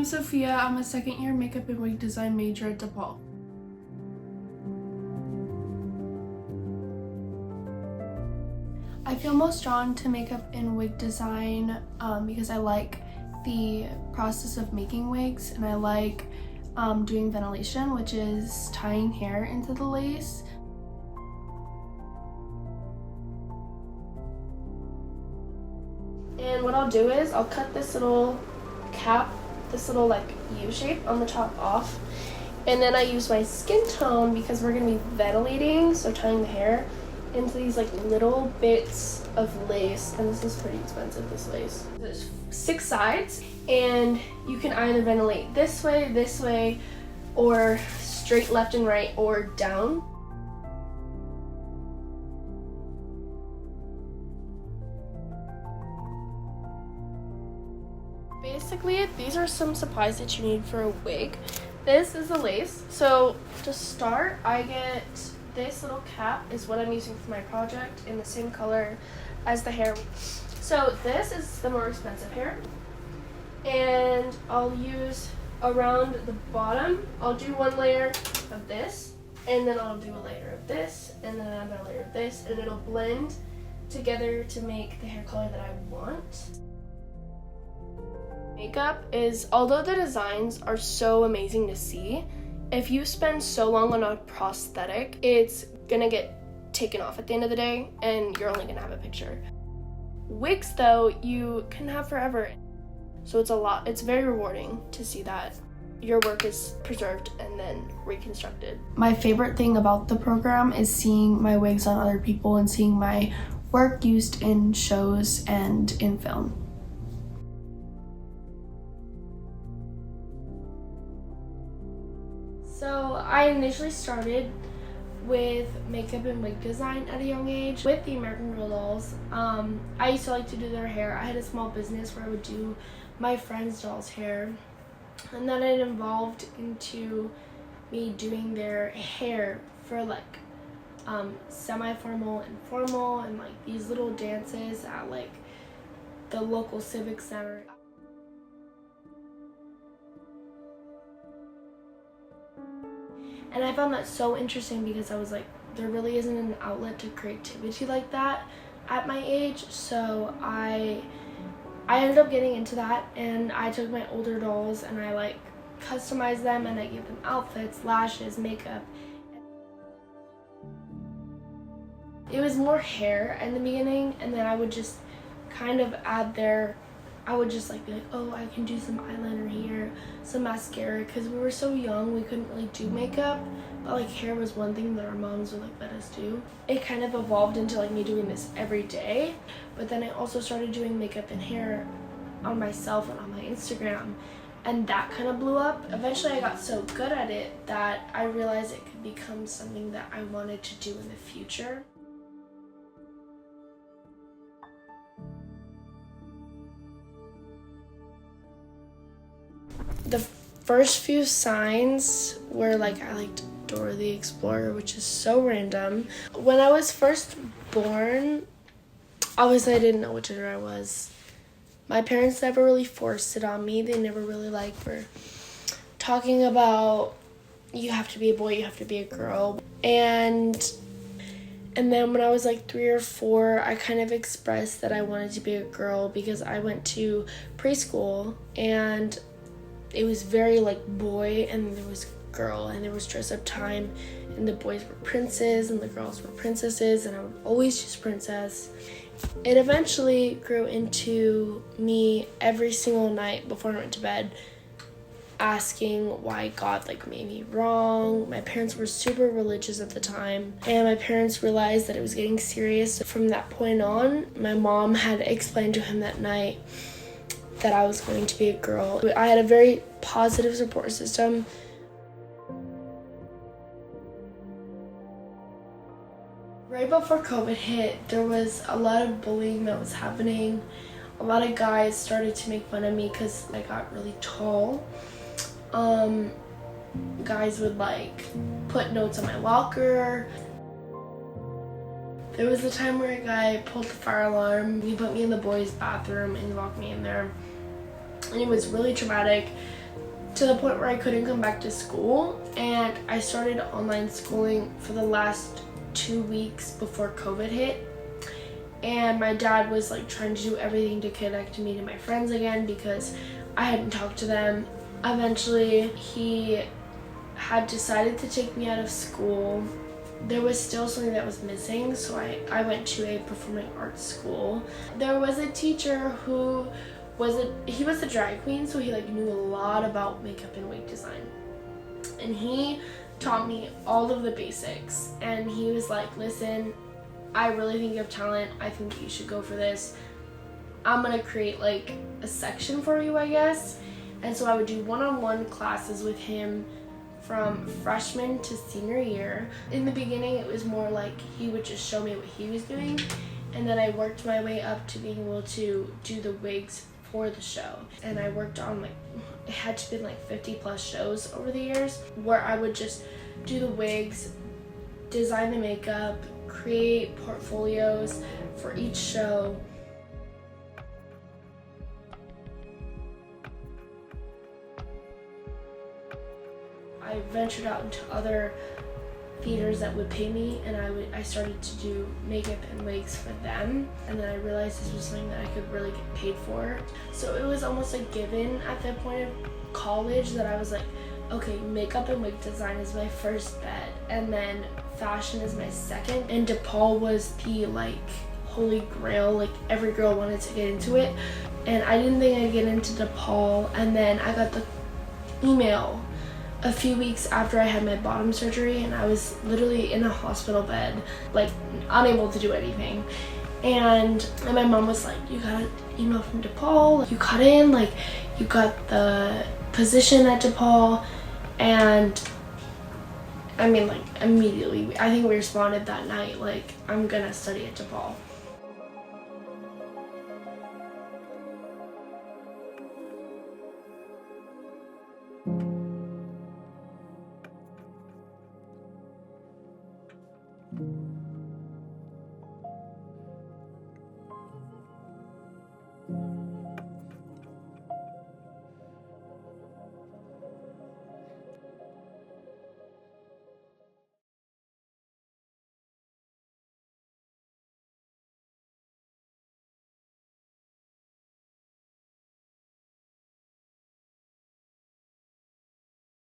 Sophia. I'm a second-year makeup and wig design major at DePaul. I feel most drawn to makeup and wig design because I like the process of making wigs, and I like doing ventilation, which is tying hair into the lace. And what I'll do is I'll cut this little cap, this little like U shape on the top off, and then I use my skin tone because we're gonna be ventilating, so tying the hair into these like little bits of lace. And this is pretty expensive, this lace. There's 6 sides, and you can either ventilate this way, or straight left and right, or down. Basically, these are some supplies that you need for a wig. This is the lace. So to start, I get this little cap is what I'm using for my project in the same color as the hair. So this is the more expensive hair, and I'll use around the bottom. I'll do 1 layer of this, and then I'll do a layer of this, and then another layer of this, and it'll blend together to make the hair color that I want. Makeup is, although the designs are so amazing to see, if you spend so long on a prosthetic, it's gonna get taken off at the end of the day, and you're only gonna have a picture. Wigs, though, you can have forever. So it's very rewarding to see that your work is preserved and then reconstructed. My favorite thing about the program is seeing my wigs on other people and seeing my work used in shows and in film. So I initially started with makeup and wig design at a young age with the American Girl dolls. I used to like to do their hair. I had a small business where I would do my friends' dolls' hair, and then it evolved into me doing their hair for like semi-formal and formal, and like these little dances at like the local civic center. And I found that so interesting because I was like, there really isn't an outlet to creativity like that at my age. So I ended up getting into that, and I took my older dolls and I like customized them, and I gave them outfits, lashes, makeup. It was more hair in the beginning, and then I would just kind of I would just like be like, oh, I can do some eyeliner here, some mascara, because we were so young, we couldn't really do makeup, but like hair was one thing that our moms would like let us do. It kind of evolved into like me doing this every day, but then I also started doing makeup and hair on myself and on my Instagram, and that kind of blew up. Eventually I got so good at it that I realized it could become something that I wanted to do in the future. The first few signs were like, I liked Dora the Explorer, which is so random. When I was first born, obviously I didn't know what gender I was. My parents never really forced it on me. They never really like were talking about you have to be a boy, you have to be a girl. And then when I was like 3 or 4, I kind of expressed that I wanted to be a girl because I went to preschool, and it was very like boy, and there was girl, and there was dress up time, and the boys were princes and the girls were princesses, and I would always choose princess. It eventually grew into me every single night before I went to bed asking why God like made me wrong. My parents were super religious at the time, and my parents realized that it was getting serious. From that point on, my mom had explained to him that night that I was going to be a girl. I had a very positive support system. Right before COVID hit, there was a lot of bullying that was happening. A lot of guys started to make fun of me because I got really tall. Guys would like put notes on my locker. There was a time where a guy pulled the fire alarm. He put me in the boys' bathroom and he locked me in there. And it was really traumatic. to the point where I couldn't come back to school, and I started online schooling for the last 2 weeks before COVID hit. And my dad was like trying to do everything to connect me to my friends again because I hadn't talked to them. Eventually, he had decided to take me out of school. There was still something that was missing, so I went to a performing arts school. There was a teacher who he was a drag queen, so he like knew a lot about makeup and wig design. And he taught me all of the basics. And he was like, listen, I really think you have talent. I think that you should go for this. I'm gonna create like a section for you, I guess. And so I would do one-on-one classes with him from freshman to senior year. In the beginning, it was more like he would just show me what he was doing. And then I worked my way up to being able to do the wigs for the show. And I worked on like, it had to be like 50 plus shows over the years where I would just do the wigs, design the makeup, create portfolios for each show. I ventured out into other theaters that would pay me, and I started to do makeup and wigs for them. And then I realized this was something that I could really get paid for. So it was almost a given at that point of college that I was like, okay, makeup and wig design is my first bet, and then fashion is my second. And DePaul was the like holy grail, like every girl wanted to get into it. And I didn't think I'd get into DePaul, and then I got the email a few weeks after I had my bottom surgery, and I was literally in a hospital bed, like unable to do anything. And my mom was like, you got an email from DePaul, you got in, like you got the position at DePaul. And I mean, like immediately, I think we responded that night, like, I'm gonna study at DePaul.